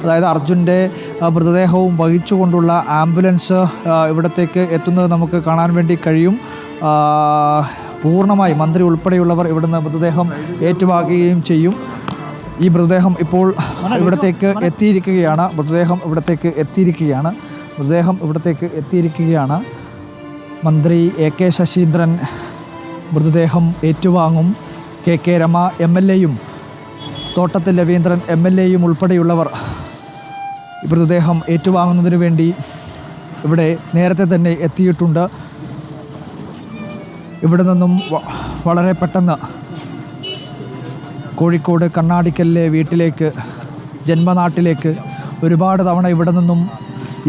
അതായത് അർജുൻ്റെ മൃതദേഹവും വഹിച്ചുകൊണ്ടുള്ള ആംബുലൻസ് ഇവിടത്തേക്ക് എത്തുന്നത് നമുക്ക് കാണാൻ വേണ്ടി കഴിയും. പൂർണ്ണമായി മന്ത്രി ഉൾപ്പെടെയുള്ളവർ ഇവിടുന്ന് മൃതദേഹം ഏറ്റുവാങ്ങുകയും ചെയ്യും. ഈ മൃതദേഹം ഇപ്പോൾ ഇവിടത്തേക്ക് എത്തിയിരിക്കുകയാണ്. മന്ത്രി എ.കെ. ശശീന്ദ്രൻ മൃതദേഹം ഏറ്റുവാങ്ങും. കെ രമ MLA-യും തോട്ടത്തിൽ രവീന്ദ്രൻ MLA-യും ഉൾപ്പെടെയുള്ളവർ മൃതദേഹം ഏറ്റുവാങ്ങുന്നതിനു വേണ്ടി ഇവിടെ നേരത്തെ തന്നെ എത്തിയിട്ടുണ്ട്. ഇവിടെ നിന്നും വളരെ പെട്ടെന്ന് കോഴിക്കോട് കണ്ണാടിക്കലിലെ വീട്ടിലേക്ക്, ജന്മനാട്ടിലേക്ക് ഒരുപാട് തവണ ഇവിടെ നിന്നും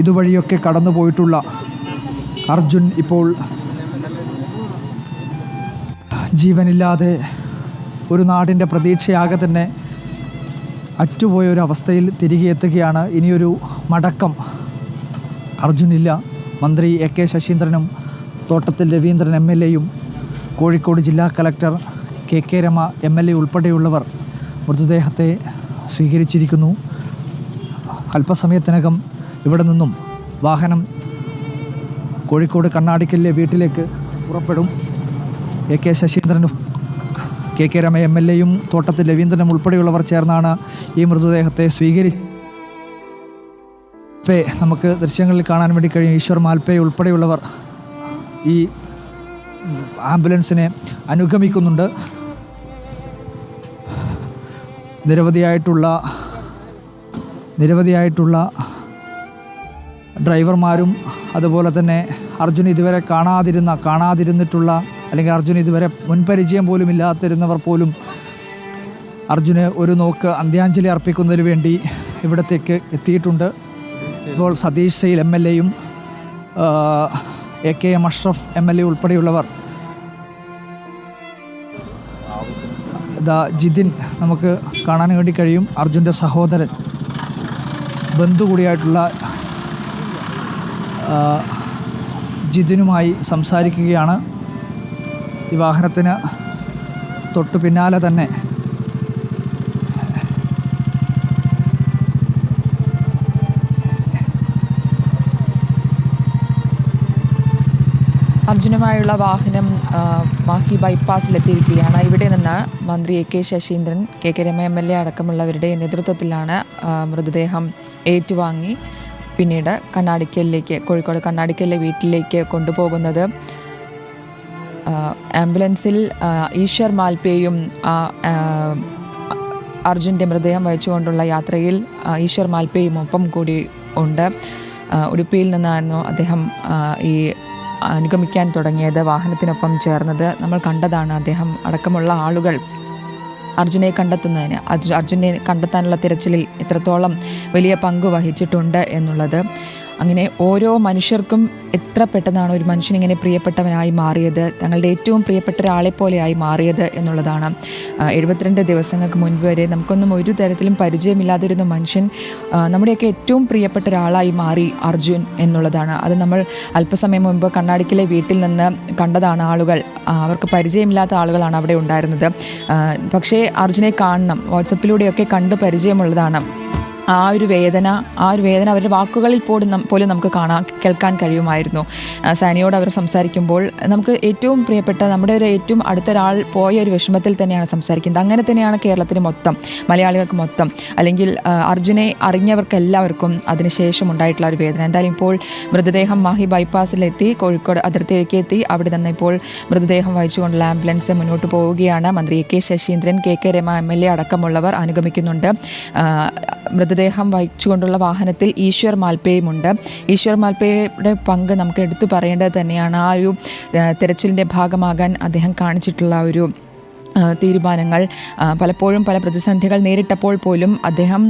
ഇതുവഴിയൊക്കെ കടന്നു പോയിട്ടുള്ള അർജുൻ ഇപ്പോൾ ജീവനില്ലാതെ ഒരു നാടിൻ്റെ പ്രതീക്ഷയാകെ തന്നെ അറ്റുപോയൊരവസ്ഥയിൽ തിരികെ എത്തുകയാണ്. ഇനിയൊരു മടക്കം അർജുനില്ല. മന്ത്രി എ.കെ. ശശീന്ദ്രനും തോട്ടത്തിൽ രവീന്ദ്രൻ MLA-യും കോഴിക്കോട് ജില്ലാ കളക്ടർ കെ രമ MLA ഉൾപ്പെടെയുള്ളവർ മൃതദേഹത്തെ സ്വീകരിച്ചിരിക്കുന്നു. അല്പസമയത്തിനകം ഇവിടെ നിന്നും വാഹനം കോഴിക്കോട് കണ്ണാടിക്കലിലെ വീട്ടിലേക്ക് പുറപ്പെടും. എ.കെ. ശശീന്ദ്രനും കെ രമ MLA-യും തോട്ടത്തിൽ രവീന്ദ്രനും ഉൾപ്പെടെയുള്ളവർ ചേർന്നാണ് ഈ മൃതദേഹത്തെ നമുക്ക് ദൃശ്യങ്ങളിൽ കാണാൻ വേണ്ടി കഴിയും. ഈശ്വർ മാൽപ്പേ ഉൾപ്പെടെയുള്ളവർ ഈ ആംബുലൻസിനെ അനുഗമിക്കുന്നുണ്ട്. നിരവധിയായിട്ടുള്ള ഡ്രൈവർമാരും അതുപോലെ തന്നെ അർജുൻ ഇതുവരെ കാണാതിരുന്നിട്ടുള്ള അല്ലെങ്കിൽ അർജുൻ ഇതുവരെ മുൻപരിചയം പോലും ഇല്ലാതിരുന്നവർ പോലും അർജുന് ഒരു നോക്ക് അന്ത്യാഞ്ജലി അർപ്പിക്കുന്നതിന് വേണ്ടി ഇവിടത്തേക്ക് എത്തിയിട്ടുണ്ട്. ഇപ്പോൾ സതീഷ് സൈൽ MLA-യും AKM അഷ്റഫ് MLA ഉൾപ്പെടെയുള്ളവർ, ജിതിൻ നമുക്ക് കാണാൻ വേണ്ടി കഴിയും. അർജുൻ്റെ സഹോദരൻ, ബന്ധു കൂടിയായിട്ടുള്ള ജിതിനുമായി സംസാരിക്കുകയാണ്. ഈ വാഹനത്തിന് തൊട്ടു പിന്നാലെ തന്നെ അർജുനുമായുള്ള വാഹനം മാഹി ബൈപ്പാസിലെത്തിയിരിക്കുകയാണ്. ഇവിടെ നിന്ന് മന്ത്രി AK. Saseendran, K Rama MLA അടക്കമുള്ളവരുടെ നേതൃത്വത്തിലാണ് മൃതദേഹം ഏറ്റുവാങ്ങി പിന്നീട് കോഴിക്കോട് കണ്ണാടിക്കലിലെ വീട്ടിലേക്ക് കൊണ്ടുപോകുന്നത്. ആംബുലൻസിൽ ഈശ്വർ മാൽപ്പേയും അർജുൻ്റെ മൃതദേഹം വഹിച്ചുകൊണ്ടുള്ള യാത്രയിൽ ഈശ്വർ മാൽപ്പേയും ഒപ്പം കൂടി ഉണ്ട്. ഉടുപ്പിയിൽ നിന്നായിരുന്നു അദ്ദേഹം ഈ അനുഗമിക്കാൻ തുടങ്ങിയത്, വാഹനത്തിനൊപ്പം ചേർന്നത്. നമ്മൾ കണ്ടതാണ് അദ്ദേഹം അടക്കമുള്ള ആളുകൾ അർജുനെ കണ്ടെത്താനുള്ള തിരച്ചിലിൽ എത്രത്തോളം വലിയ പങ്ക് വഹിച്ചിട്ടുണ്ട് എന്നുള്ളത്. അങ്ങനെ ഓരോ മനുഷ്യർക്കും എത്ര പെട്ടെന്നാണ് ഒരു മനുഷ്യൻ ഇങ്ങനെ പ്രിയപ്പെട്ടവനായി മാറിയത്, തങ്ങളുടെ ഏറ്റവും പ്രിയപ്പെട്ട ഒരാളെപ്പോലെയായി മാറിയത് എന്നുള്ളതാണ്. 72 ദിവസങ്ങൾക്ക് മുൻപ് വരെ നമുക്കൊന്നും ഒരു തരത്തിലും പരിചയമില്ലാതിരുന്ന മനുഷ്യൻ നമ്മുടെയൊക്കെ ഏറ്റവും പ്രിയപ്പെട്ട ഒരാളായി മാറി അർജുൻ എന്നുള്ളതാണ്. അത് നമ്മൾ അല്പസമയം മുൻപ് കണ്ണാടിക്കലെ വീട്ടിൽ നിന്ന് കണ്ടതാണ്. അവർക്ക് പരിചയമില്ലാത്ത ആളുകളാണ് അവിടെ ഉണ്ടായിരുന്നത്. പക്ഷേ അർജുനെ കാണണം, വാട്സപ്പിലൂടെയൊക്കെ കണ്ട് പരിചയമുള്ളതാണ്. ആ ഒരു വേദന അവരുടെ വാക്കുകളിൽ പോലും നമുക്ക് കേൾക്കാൻ കഴിയുമായിരുന്നു. സാനിയോട് അവർ സംസാരിക്കുമ്പോൾ നമുക്ക് ഏറ്റവും പ്രിയപ്പെട്ട നമ്മുടെ ഒരു ഏറ്റവും അടുത്ത ഒരാൾ പോയ ഒരു വിഷമത്തിൽ തന്നെയാണ് സംസാരിക്കുന്നത്. അങ്ങനെ തന്നെയാണ് കേരളത്തിന് മൊത്തം, മലയാളികൾക്ക് മൊത്തം, അല്ലെങ്കിൽ അർജുനെ അറിഞ്ഞവർക്കെല്ലാവർക്കും അതിനുശേഷം ഉണ്ടായിട്ടുള്ള ഒരു വേദന. എന്തായാലും ഇപ്പോൾ മൃതദേഹം മാഹി ബൈപ്പാസിലെത്തി, കോഴിക്കോട് അതിർത്തിയിലേക്ക് എത്തി. അവിടെ നിന്ന് ഇപ്പോൾ മൃതദേഹം വഹിച്ചുകൊണ്ടുള്ള ആംബുലൻസ് മുന്നോട്ട് പോവുകയാണ്. മന്ത്രി AK. Saseendran, K Rama MLA അടക്കമുള്ളവർ അനുഗമിക്കുന്നുണ്ട്. മൃതദേഹം വഹിച്ചുകൊണ്ടുള്ള വാഹനത്തിൽ ഈശ്വർ മാൽപ്പേയുമുണ്ട്. ഈശ്വർ മാൽപ്പയുടെ പങ്ക് നമുക്ക് എടുത്തു പറയേണ്ടത് തന്നെയാണ്. ആ ഒരു തെരച്ചിലിൻ്റെ ഭാഗമാകാൻ അദ്ദേഹം കാണിച്ചിട്ടുള്ള ഒരു തീരുമാനങ്ങൾ, പലപ്പോഴും പല പ്രതിസന്ധികൾ നേരിട്ടപ്പോൾ പോലും അദ്ദേഹം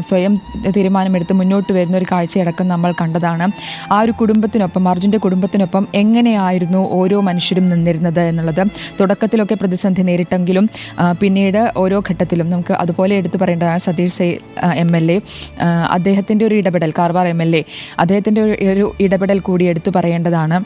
സ്വയം തീരുമാനമെടുത്ത് മുന്നോട്ട് വരുന്ന ഒരു കാഴ്ചയടക്കം നമ്മൾ കണ്ടതാണ്. ആ ഒരു കുടുംബത്തിനൊപ്പം, അർജുൻ്റെ കുടുംബത്തിനൊപ്പം എങ്ങനെയായിരുന്നു ഓരോ മനുഷ്യരും നിന്നിരുന്നത് എന്നുള്ളത്. തുടക്കത്തിലൊക്കെ പ്രതിസന്ധി നേരിട്ടെങ്കിലും പിന്നീട് ഓരോ ഘട്ടത്തിലും നമുക്ക് അതുപോലെ എടുത്തു പറയേണ്ടതാണ്. സതീഷ് MLA, അദ്ദേഹത്തിൻ്റെ ഒരു ഇടപെടൽ, കാർവാർ MLA, അദ്ദേഹത്തിൻ്റെ ഒരു ഇടപെടൽ കൂടി എടുത്തു പറയേണ്ടതാണ്.